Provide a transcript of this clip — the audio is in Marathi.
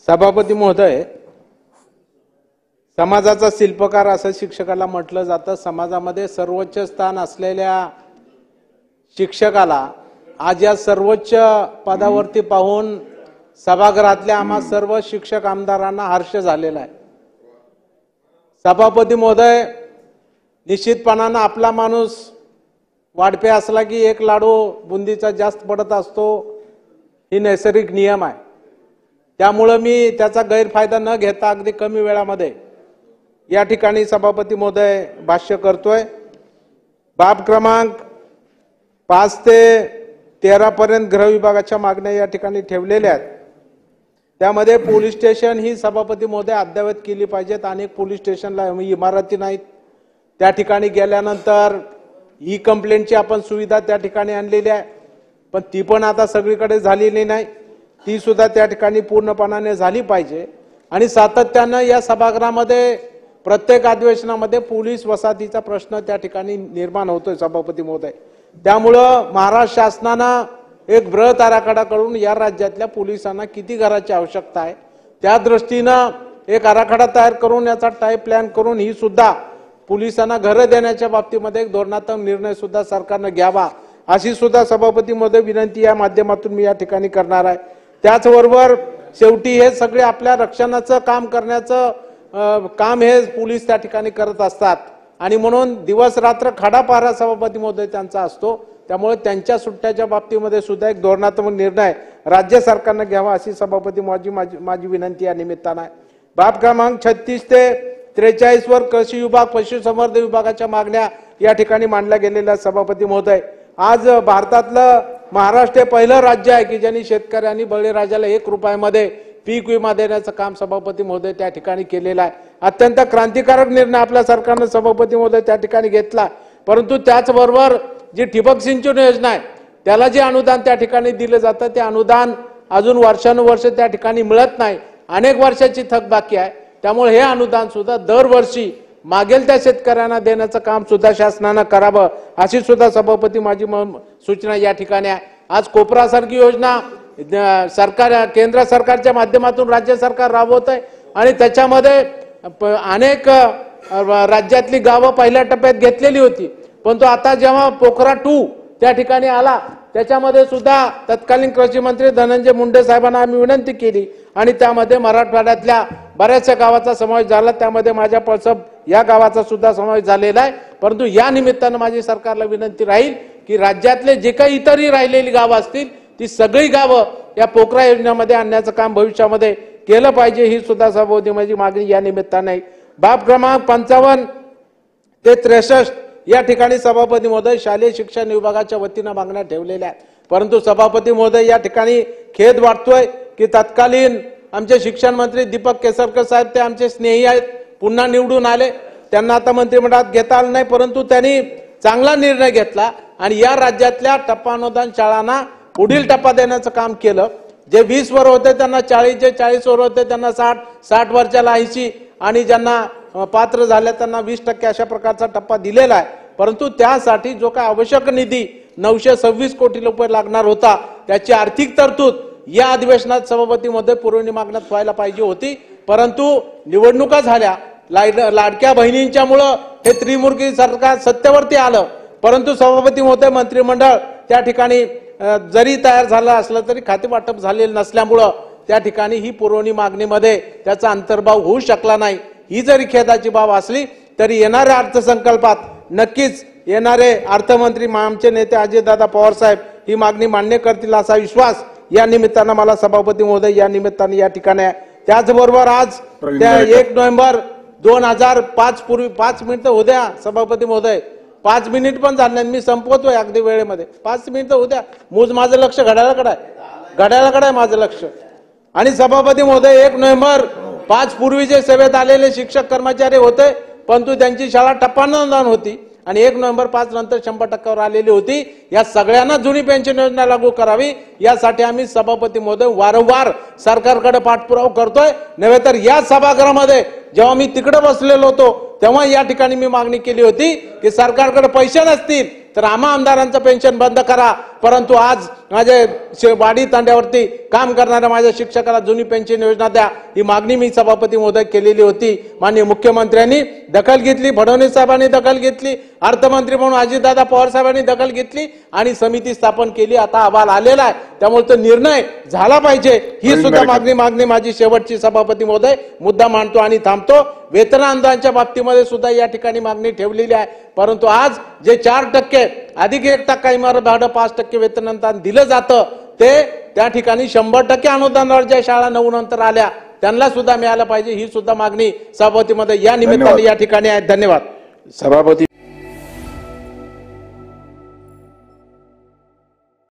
सभापती महोदय, समाजाचा शिल्पकार असं शिक्षकाला म्हटलं जातं। समाजामध्ये सर्वोच्च स्थान असलेल्या शिक्षकाला आज या सर्वोच्च पदावरती पाहून सभागृहातल्या आम्हा सर्व शिक्षक आमदारांना हर्ष झालेला आहे। सभापती महोदय, निश्चितपणाने आपला माणूस वाढपे असला की एक लाडू बुंदीचा जास्त पडत असतो, ही नैसर्गिक नियम आहे। त्यामुळे मी त्याचा गैरफायदा न घेता अगदी कमी वेळामध्ये या ठिकाणी सभापती महोदय भाष्य करतोय। बाब क्रमांक 5 ते 13 पर्यंत गृह विभागाच्या मागण्या या ठिकाणी ठेवलेल्या आहेत। त्यामध्ये पोलीस स्टेशन ही सभापती महोदय अद्ययावत केली पाहिजेत। अनेक पोलीस स्टेशनला इमारती नाहीत। त्या ठिकाणी गेल्यानंतर ई कंप्लेंटची आपण सुविधा त्या ठिकाणी आणलेली आहे, पण ती पण आता सगळीकडे झालेली नाही। ती सुद्धा त्या ठिकाणी पूर्णपणाने झाली पाहिजे। आणि सातत्याने या सभागृहामध्ये प्रत्येक अधिवेशनामध्ये पोलीस वसाहतीचा प्रश्न त्या ठिकाणी निर्माण होतोय सभापती महोदय। त्यामुळे महाराष्ट्र शासनाने एक बृहत आराखडा करून या राज्यातल्या पोलिसांना किती घराची आवश्यकता आहे त्या दृष्टीने एक आराखडा तयार करून याचा टाइप प्लॅन करून ही सुद्धा पोलिसांना घरे देण्याच्या बाबतीमध्ये एक धोरणात्मक निर्णय सुद्धा सरकारने घ्यावा, अशी सुद्धा सभापती महोदय विनंती या माध्यमातून मी या ठिकाणी करणार आहे। त्याचबरोबर शेवटी हे सगळे आपल्या रक्षणाचं काम करण्याचं काम हे पोलीस त्या ठिकाणी करत असतात आणि म्हणून दिवस रात्र खडा पहारा सभापती महोदय त्यांचा असतो। त्यामुळे त्यांच्या सुट्ट्याच्या बाबतीमध्ये सुद्धा एक धोरणात्मक निर्णय राज्य सरकारने घ्यावा, अशी सभापती माझी विनंती या निमित्ताने आहे। बाब क्रमांक 36 ते 43 वर कृषी विभाग पशुसंवर्धन विभागाच्या मागण्या या ठिकाणी मांडल्या गेलेल्या सभापती महोदय। आज भारतातलं महाराष्ट्र हे पहिलं राज्य आहे की ज्यांनी शेतकऱ्यांनी बळीराजाला 1 रुपयामध्ये पीक विमा देण्याचं काम सभापती महोदय त्या ठिकाणी केलेलं आहे। अत्यंत क्रांतिकारक निर्णय आपल्या सरकारने सभापती महोदय त्या ठिकाणी घेतला। परंतु त्याचबरोबर जी ठिबक सिंचन योजना आहे त्याला जे अनुदान त्या ठिकाणी दिलं जातं ते अनुदान अजून वर्षानुवर्ष त्या ठिकाणी मिळत नाही, अनेक वर्षाची थकबाकी आहे। त्यामुळे हे अनुदान सुद्धा दरवर्षी मागेल त्या शेतकऱ्यांना देण्याचं काम सुद्धा शासनाने करावं, अशी सुद्धा सभापती माझी सूचना या ठिकाणी आहे। आज कोपरासारखी योजना सरकार केंद्र सरकारच्या माध्यमातून राज्य सरकार राबवत आहे आणि त्याच्यामध्ये अनेक राज्यातली गावं पहिल्या टप्प्यात घेतलेली होती, परंतु आता जेव्हा पोखरा 2 त्या ठिकाणी आला त्याच्यामध्ये सुद्धा तत्कालीन कृषी मंत्री धनंजय मुंडे साहेबांना आम्ही विनंती केली आणि त्यामध्ये मराठवाड्यातल्या बऱ्याचशा गावाचा समावेश झाला। त्यामध्ये माझ्या पळसप या गावाचा सुद्धा समावेश झालेला आहे। परंतु या निमित्ताने माझी सरकारला विनंती राहील की राज्यातले जे काही इतरही राहिलेली गावं असतील ती सगळी गावं या पोखरा योजनेमध्ये आणण्याचं काम भविष्यामध्ये केलं पाहिजे, ही सुद्धा सभापती माझी मागणी या निमित्ताने आहे। बाब क्रमांक 55 ते 63 या ठिकाणी सभापती महोदय शालेय शिक्षण विभागाच्या वतीने मागण्या ठेवलेल्या आहेत। परंतु सभापती महोदय या ठिकाणी खेद वाटतोय की तत्कालीन आमचे शिक्षण मंत्री दीपक केसरकर साहेब ते आमचे स्नेही आहेत, पुन्हा निवडून आले, त्यांना आता मंत्रिमंडळात घेता आलं नाही, परंतु त्यांनी चांगला निर्णय घेतला आणि या राज्यातल्या टप्पानुदान शाळांना पुढील टप्पा देण्याचं काम केलं। जे 20 वर होते त्यांना 40, जे 40 वर होते त्यांना 60, 60 वरच्याला 80 आणि ज्यांना पात्र झाले त्यांना 20% अशा प्रकारचा टप्पा दिलेला आहे। परंतु त्यासाठी जो काय आवश्यक निधी 926 कोटी रुपये लागणार होता त्याची आर्थिक तरतूद या अधिवेशनात सभापती मध्ये पुरवणी मागण्यात व्हायला पाहिजे होती, परंतु निवडणुका झाल्या, लाडक्या बहिणींच्यामुळे हे त्रिमुर्गी सरकार सत्तेवरती आलं। परंतु सभापती महोदय मंत्रिमंडळ त्या ठिकाणी जरी तयार झालं असलं तरी खाते वाटप झालेलं नसल्यामुळं त्या ठिकाणी ही पुरवणी मागणीमध्ये त्याचा अंतर्भाव होऊ शकला नाही। ही जरी खेदाची बाब असली तरी येणाऱ्या अर्थसंकल्पात नक्कीच येणारे अर्थमंत्री आमचे नेते अजितदादा पवार साहेब ही मागणी मान्य करतील असा विश्वास या निमित्ताने मला सभापती महोदय या निमित्ताने या ठिकाणी आहे। त्याचबरोबर आज 1 नोव्हेंबर 2005 पूर्वी 5 मिनिटं उद्या सभापती महोदय 5 मिनिट पण झाले नाही, मी संपवतोय अगदी वेळेमध्ये, 5 मिनिटं उद्या माझं लक्ष घड्याळाकडे आहे माझं लक्ष। आणि सभापती महोदय 1 नोव्हेंबर 5 पूर्वीचे सेवेत आलेले शिक्षक कर्मचारी होते, परंतु त्यांची शाळा टप्पानुदान होती आणि 1 नोव्हेंबर 5 नंतर 100% आलेली होती। या सगळ्यांना जुनी पेन्शन योजना लागू करावी यासाठी आम्ही सभापती महोदय वारंवार सरकारकडे पाठपुरावा करतोय। नव्हे तर या सभागृहामध्ये जेव्हा मी तिकडे बसलेलो होतो तेव्हा या ठिकाणी मी मागणी केली होती की सरकारकडे पैसे नसतील तर आम्हा आमदारांचं पेन्शन बंद करा, परंतु आज माझ्या वाडी तांड्यावरती काम करणाऱ्या माझ्या शिक्षकाला जुनी पेन्शन योजना द्या, ही मागणी मी सभापती महोदय केलेली होती. माननीय मुख्यमंत्र्यांनी दखल घेतली, फडणवीस साहेबांनी दखल घेतली, अर्थमंत्री म्हणून अजितदादा पवार साहेबांनी दखल घेतली आणि समिती स्थापन केली. आता अहवाल आलेला आहे, त्यामुळे तो निर्णय झाला पाहिजे. ही सुद्धा मागणी माझी शेवटची सभापती महोदय मुद्दा मांडतो आणि थांबतो. वेतन आंदोलनाच्या बाबतीमध्ये सुद्धा या ठिकाणी मागणी ठेवलेली आहे, परंतु आज जे 4% अधिक 1% इमारत भाडं 5% वेतन अनुदान दिलं जातं, ते त्या ठिकाणी 100% अनुदानावर ज्या शाळा 9 नंतर आल्या त्यांना सुद्धा मिळालं पाहिजे. ही सुद्धा मागणी सभापतीमध्ये या निमित्ताने या ठिकाणी आहे. धन्यवाद. सभापती